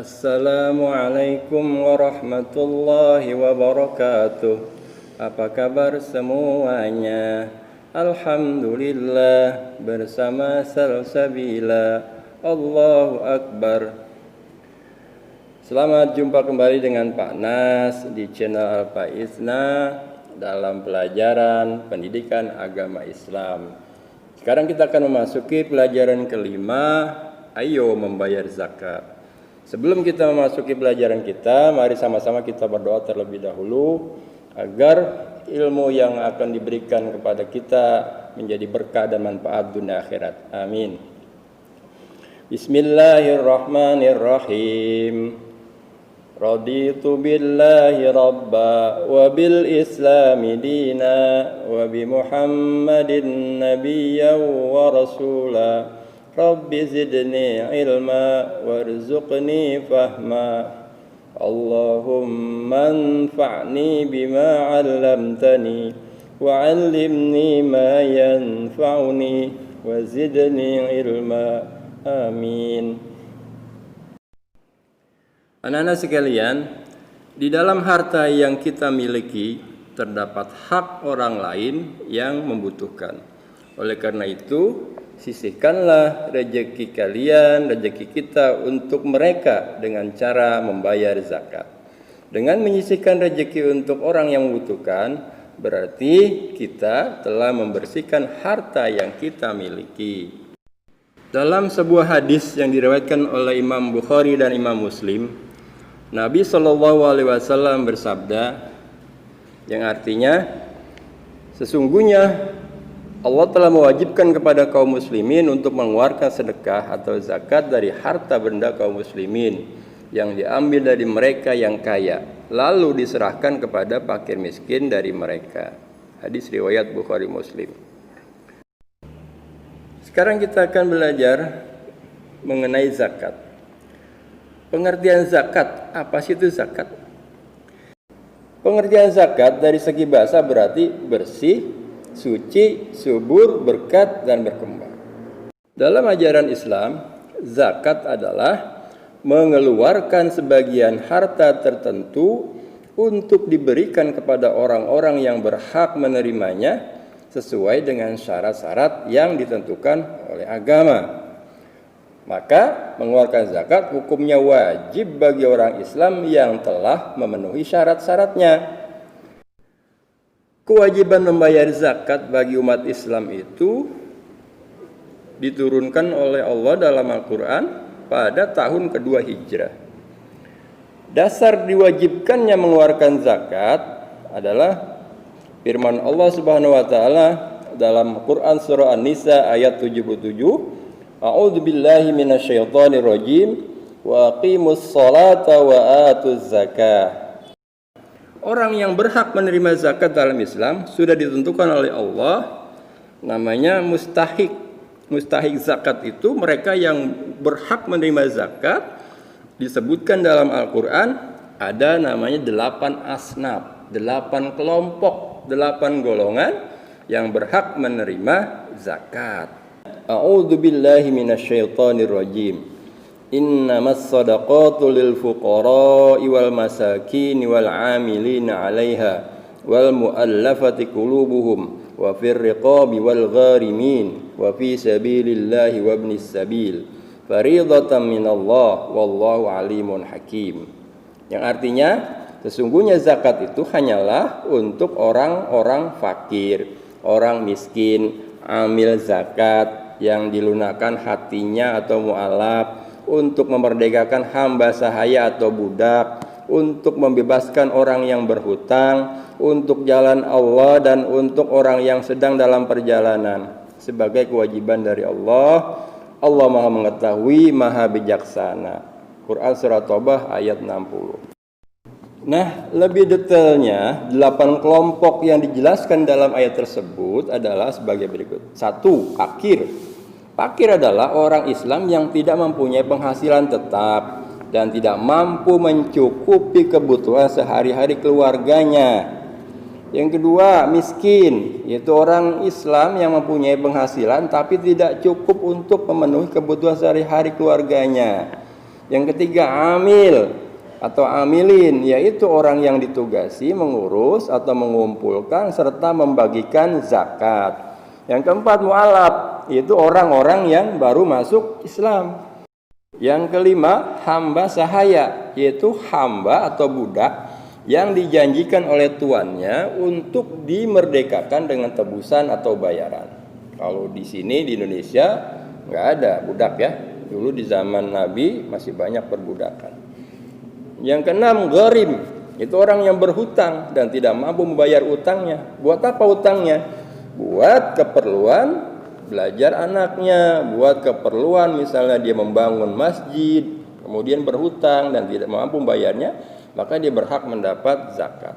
Assalamualaikum warahmatullahi wabarakatuh. Apa kabar semuanya? Alhamdulillah, bersama Salsabila. Allahu Akbar. Selamat jumpa kembali dengan Pak Nas di channel Al-Faizna dalam pelajaran pendidikan agama Islam. Sekarang kita akan memasuki pelajaran kelima, ayo membayar zakat. Sebelum kita memasuki pelajaran kita, mari sama-sama kita berdoa terlebih dahulu agar ilmu yang akan diberikan kepada kita menjadi berkah dan manfaat dunia akhirat. Amin. Bismillahirrahmanirrahim. Raditu billahi rabba wa bil islami dina wa bi Muhammadin nabiyyan wa rasula. Rabbi zidni ilma warzuqni fahma. Allahumma anfa'ni bima 'allamtani wa 'allimni ma yanfa'uni wa zidni ilma. Amin. Anak-anak sekalian, di dalam harta yang kita miliki terdapat hak orang lain yang membutuhkan. Oleh karena itu, sisihkanlah rezeki kalian, rezeki kita untuk mereka dengan cara membayar zakat. Dengan menyisihkan rezeki untuk orang yang membutuhkan, berarti kita telah membersihkan harta yang kita miliki. Dalam sebuah hadis yang diriwayatkan oleh Imam Bukhari dan Imam Muslim, Nabi SAW bersabda, yang artinya, sesungguhnya Allah telah mewajibkan kepada kaum muslimin untuk mengeluarkan sedekah atau zakat dari harta benda kaum muslimin yang diambil dari mereka yang kaya, lalu diserahkan kepada fakir miskin dari mereka. Hadis riwayat Bukhari Muslim. Sekarang kita akan belajar mengenai zakat. Pengertian zakat, apa sih itu zakat? Pengertian zakat dari segi bahasa berarti bersih, suci, subur, berkat, dan berkembang. Dalam ajaran Islam, zakat adalah mengeluarkan sebagian harta tertentu untuk diberikan kepada orang-orang yang berhak menerimanya sesuai dengan syarat-syarat yang ditentukan oleh agama. Maka mengeluarkan zakat hukumnya wajib bagi orang Islam yang telah memenuhi syarat-syaratnya. Kewajiban membayar zakat bagi umat Islam itu diturunkan oleh Allah dalam Al-Quran pada tahun kedua Hijrah. Dasar diwajibkannya mengeluarkan zakat adalah firman Allah Subhanahu wa taala dalam Quran surah An-Nisa ayat 77, A'udzu billahi minasyaitonir rajim wa aqimus sholata wa atuz zakah. Orang yang berhak menerima zakat dalam Islam sudah ditentukan oleh Allah, namanya mustahik. Mustahik zakat itu mereka yang berhak menerima zakat. Disebutkan dalam Al-Quran ada namanya 8 asnaf, 8 kelompok, 8 golongan yang berhak menerima zakat. A'udzu billahi minasyaitonir rajim. Innamas sadaqatu lil fuqara'i wal masakin wal 'amilina 'alaiha wal mu'allafati qulubuhum wa fir riqabi wal gharimin wa fi sabilillahi wa ibnis sabil fariidatan minallah wallahu alimun hakim. Yang artinya, sesungguhnya zakat itu hanyalah untuk orang-orang fakir, orang miskin, amil zakat yang dilunakkan hatinya atau mu'alaf, untuk memerdekakan hamba sahaya atau budak, untuk membebaskan orang yang berhutang, untuk jalan Allah, dan untuk orang yang sedang dalam perjalanan. Sebagai kewajiban dari Allah, Allah Maha Mengetahui, Maha Bijaksana. Quran Surah Taubah ayat 60. Nah, lebih detailnya, 8 kelompok yang dijelaskan dalam ayat tersebut adalah sebagai berikut. 1. Fakir. Fakir adalah orang Islam yang tidak mempunyai penghasilan tetap dan tidak mampu mencukupi kebutuhan sehari-hari keluarganya. Yang kedua, miskin, yaitu orang Islam yang mempunyai penghasilan tapi tidak cukup untuk memenuhi kebutuhan sehari-hari keluarganya. Yang ketiga amil atau amilin, yaitu orang yang ditugasi mengurus atau mengumpulkan serta membagikan zakat. Yang keempat mu'alaf, yaitu orang-orang yang baru masuk Islam. Yang kelima hamba sahaya, yaitu hamba atau budak yang dijanjikan oleh tuannya untuk dimerdekakan dengan tebusan atau bayaran. Kalau di sini di Indonesia nggak ada budak ya. Dulu di zaman Nabi masih banyak perbudakan. Yang keenam gharim, itu orang yang berhutang dan tidak mampu membayar utangnya. Buat apa utangnya? Buat keperluan belajar anaknya, buat keperluan misalnya dia membangun masjid, kemudian berhutang dan tidak mampu membayarnya, maka dia berhak mendapat zakat.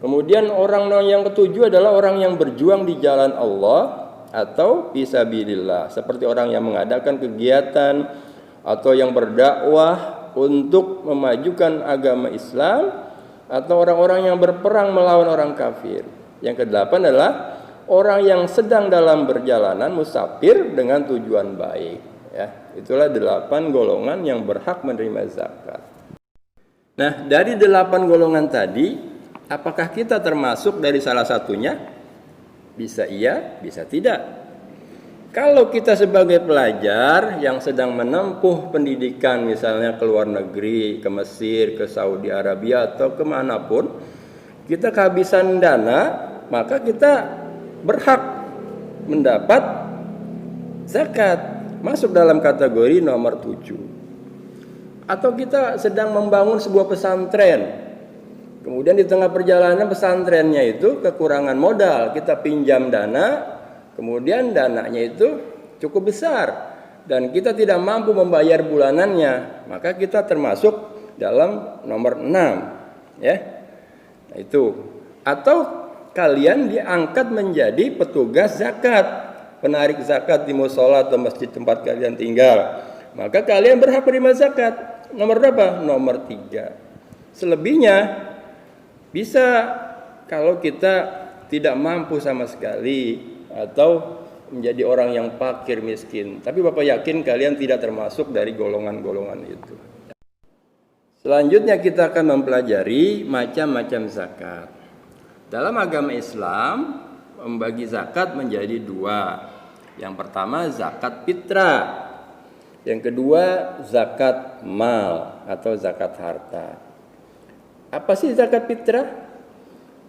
Kemudian orang yang ketujuh adalah orang yang berjuang di jalan Allah atau fisabilillah, seperti orang yang mengadakan kegiatan atau yang berdakwah untuk memajukan agama Islam, atau orang-orang yang berperang melawan orang kafir. Yang kedelapan adalah orang yang sedang dalam perjalanan musafir dengan tujuan baik. Ya, itulah 8 golongan yang berhak menerima zakat. Nah, dari 8 golongan tadi, apakah kita termasuk dari salah satunya? Bisa iya, bisa tidak. Kalau kita sebagai pelajar yang sedang menempuh pendidikan, misalnya ke luar negeri, ke Mesir, ke Saudi Arabia, atau kemanapun, kita kehabisan dana, maka kita berhak mendapat zakat, masuk dalam kategori nomor 7. Atau kita sedang membangun sebuah pesantren, kemudian di tengah perjalanan pesantrennya itu kekurangan modal, kita pinjam dana, kemudian dananya itu cukup besar dan kita tidak mampu membayar bulanannya, maka kita termasuk dalam nomor 6, ya. Nah, itu. Atau kalian diangkat menjadi petugas zakat, penarik zakat di mushola atau masjid tempat kalian tinggal, maka kalian berhak menerima zakat. Nomor berapa? Nomor 3. Selebihnya bisa kalau kita tidak mampu sama sekali atau menjadi orang yang fakir miskin. Tapi Bapak yakin kalian tidak termasuk dari golongan-golongan itu. Selanjutnya kita akan mempelajari macam-macam zakat. Dalam agama Islam membagi zakat menjadi 2. Yang pertama zakat fitrah. Yang kedua zakat mal atau zakat harta. Apa sih zakat fitrah?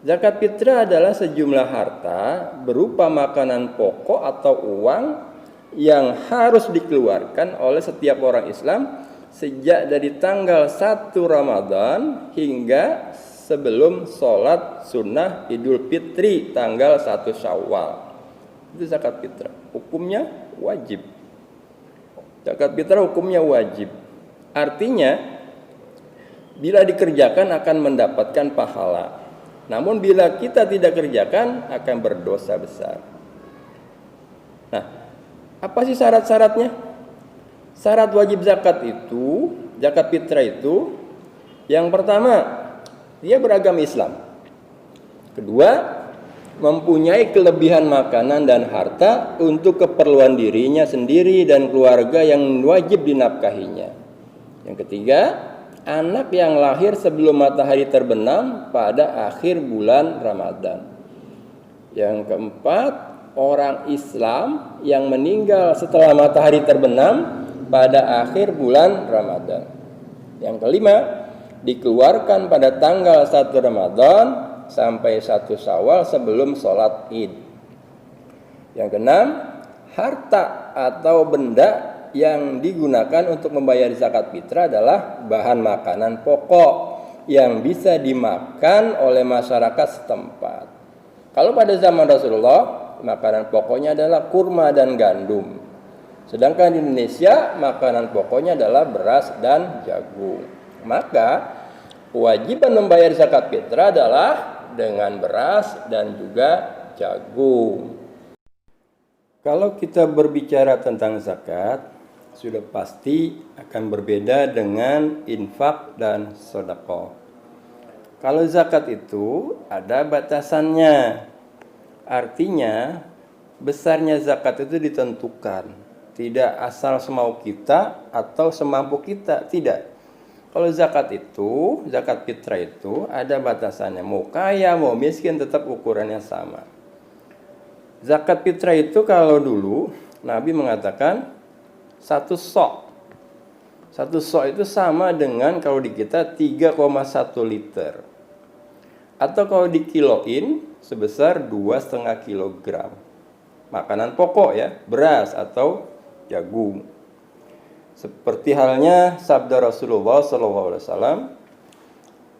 Zakat fitrah adalah sejumlah harta berupa makanan pokok atau uang yang harus dikeluarkan oleh setiap orang Islam sejak dari tanggal 1 Ramadan hingga sebelum sholat sunnah Idul Fitri tanggal 1 Syawal. Itu zakat fitrah. Hukumnya wajib. Zakat fitrah hukumnya wajib. Artinya bila dikerjakan akan mendapatkan pahala. Namun bila kita tidak kerjakan akan berdosa besar. Nah, apa sih syarat-syaratnya? Syarat wajib zakat itu, zakat fitrah itu, yang pertama, dia beragama Islam. Kedua, mempunyai kelebihan makanan dan harta untuk keperluan dirinya sendiri dan keluarga yang wajib dinafkahinya. Yang ketiga, anak yang lahir sebelum matahari terbenam pada akhir bulan Ramadan. Yang keempat, orang Islam yang meninggal setelah matahari terbenam pada akhir bulan Ramadan. Yang kelima, dikeluarkan pada tanggal 1 Ramadan sampai 1 Syawal sebelum sholat Id. Yang keenam, harta atau benda yang digunakan untuk membayar zakat fitrah adalah bahan makanan pokok yang bisa dimakan oleh masyarakat setempat. Kalau pada zaman Rasulullah, makanan pokoknya adalah kurma dan gandum. Sedangkan di Indonesia, makanan pokoknya adalah beras dan jagung. Maka, kewajiban membayar zakat fitrah adalah dengan beras dan juga jagung. Kalau kita berbicara tentang zakat, sudah pasti akan berbeda dengan infak dan sedekah. Kalau zakat itu ada batasannya. Artinya besarnya zakat itu ditentukan. Tidak asal semau kita atau semampu kita, tidak. Kalau zakat itu, zakat fitrah itu ada batasannya. Mau kaya, mau miskin tetap ukurannya sama. Zakat fitrah itu kalau dulu Nabi mengatakan satu sok. Satu sok itu sama dengan kalau di kita 3,1 liter. Atau kalau dikiloin sebesar 2,5 kilogram. Makanan pokok ya, beras atau jagung. Seperti halnya sabda Rasulullah SAW,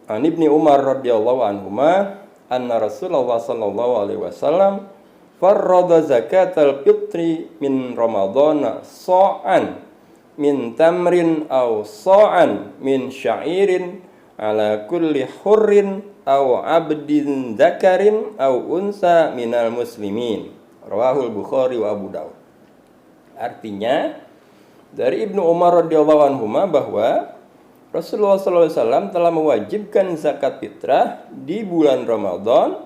an Ibni Umar radhiyallahu anhuma, anna Rasulullah sallallahu alaihi wasallam farrada zakatal fitri min Ramadhan sa'an min tamrin aw sa'an min sya'irin ala kulli hurrin aw abdin dzakarin aw unsa minal muslimin. Rawahul Bukhari wa Abu Daud. Artinya dari Ibnu Umar radhiyallahu anhuma bahwa Rasulullah SAW telah mewajibkan zakat fitrah di bulan Ramadan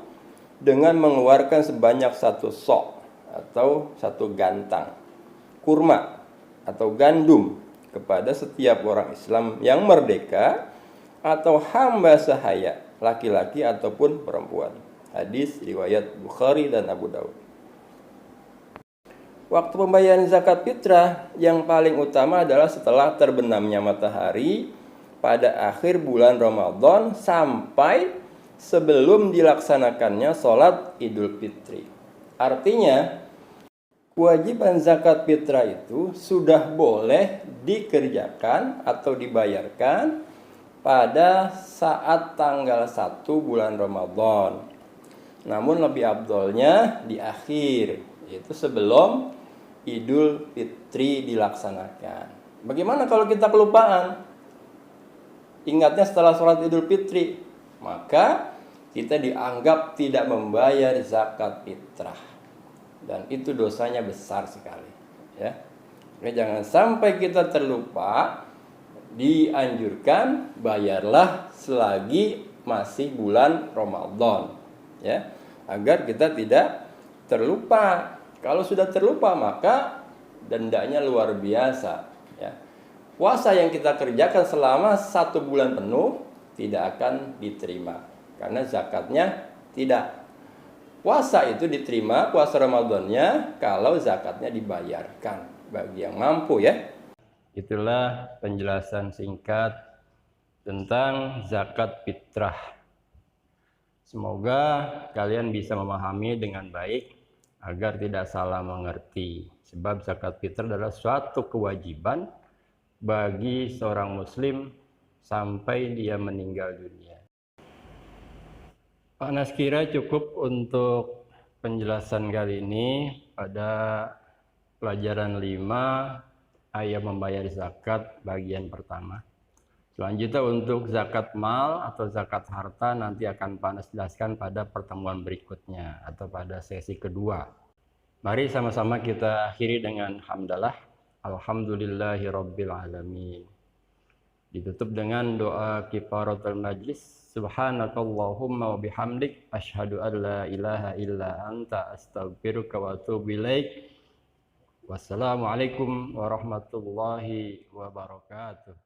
dengan mengeluarkan sebanyak satu sok atau satu gantang kurma atau gandum kepada setiap orang Islam yang merdeka atau hamba sahaya, laki-laki ataupun perempuan. Hadis riwayat Bukhari dan Abu Daud. Waktu pembayaran zakat fitrah yang paling utama adalah setelah terbenamnya matahari pada akhir bulan Ramadan sampai sebelum dilaksanakannya sholat Idul Fitri. Artinya, kewajiban zakat fitrah itu sudah boleh dikerjakan atau dibayarkan pada saat tanggal 1 bulan Ramadan. Namun lebih afdolnya di akhir, yaitu sebelum Idul Fitri dilaksanakan. Bagaimana kalau kita kelupaan? Ingatnya setelah sholat Idul Fitri, maka kita dianggap tidak membayar zakat fitrah. Dan itu dosanya besar sekali. Ya. Jadi jangan sampai kita terlupa, dianjurkan bayarlah selagi masih bulan Ramadan. Ya, agar kita tidak terlupa. Kalau sudah terlupa maka dendanya luar biasa. Ya. Puasa yang kita kerjakan selama 1 bulan penuh tidak akan diterima karena zakatnya tidak. Puasa itu diterima, puasa Ramadannya kalau zakatnya dibayarkan bagi yang mampu ya. Itulah penjelasan singkat tentang zakat fitrah. Semoga kalian bisa memahami dengan baik agar tidak salah mengerti. Sebab zakat fitrah adalah suatu kewajiban bagi seorang muslim sampai dia meninggal dunia. Pak Naskira cukup untuk penjelasan kali ini pada pelajaran 5 ayat membayar zakat bagian pertama. Selanjutnya untuk zakat mal atau zakat harta nanti akan Pak jelaskan pada pertemuan berikutnya atau pada sesi kedua. Mari sama-sama kita akhiri dengan hamdalah. Alhamdulillahirabbil alamin. Ditutup dengan doa kifaratul majlis. Subhanakallahumma wa bihamdik asyhadu an la ilaha illa anta astaghfiruka wa atubu ilaik. Wassalamualaikum warahmatullahi wabarakatuh.